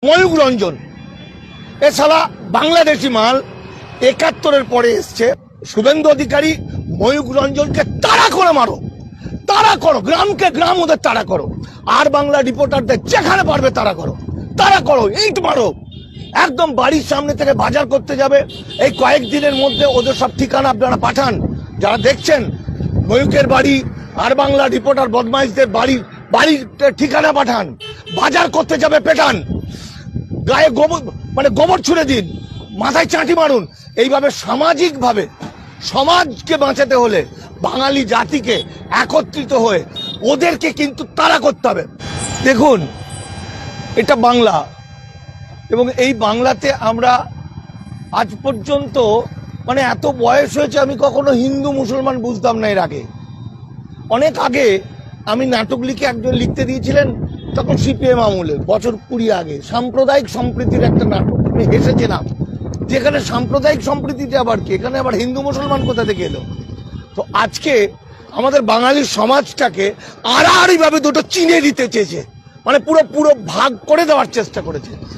ময়ূক রঞ্জন এ শালা বাংলাদেশি মাল, ৭১-এর পরে এসছে। শুভেন্দু অধিকারী ময়ূক রঞ্জনকে তাড়া করে মারো, তাড়া করো, গ্রামকে গ্রাম ওদের তাড়া করো, আর বাংলা রিপোর্টারদের যেখানে পারবে তাড়া করো, তাড়া করো, ইট মারো। একদম বাড়ির সামনে থেকে বাজার করতে যাবে, এই কয়েকদিনের মধ্যে ওদের সব ঠিকানা আপনারা পাঠান। যারা দেখছেন ময়ূকের বাড়ি, আর বাংলা রিপোর্টার বদমাইশদের বাড়ির ঠিকানা পাঠান। বাজার করতে যাবে পেটান, গায়ে গোবর গোবর ছুড়ে দিন, মাথায় চাঁটি মারুন। এইভাবে সামাজিকভাবে সমাজকে বাঁচাতে হলে বাঙালি জাতিকে একত্রিত হয়ে ওদেরকে কিন্তু তাড়া করতে হবে। দেখুন, এটা বাংলা, এবং এই বাংলাতে আমরা আজ পর্যন্ত এত বয়স হয়েছে, আমি কখনো হিন্দু মুসলমান বুঝতাম না। এর আগে, অনেক আগে আমি নাটক লিখে একজন লিখতে দিয়েছিলেন, তখন সিপিএম আমলে, বছর 20 আগে, সাম্প্রদায়িক সম্প্রীতির একটা নাটক। আমি হেসেছিলাম, যেখানে সাম্প্রদায়িক সম্প্রীতিটা আবার কি, এখানে আবার হিন্দু মুসলমান কোথা থেকে এলো? তো আজকে আমাদের বাঙালি সমাজটাকে আড়াআড়ি ভাবে দুটো চিনে দিতে চেয়েছে, পুরো ভাগ করে দেওয়ার চেষ্টা করেছে।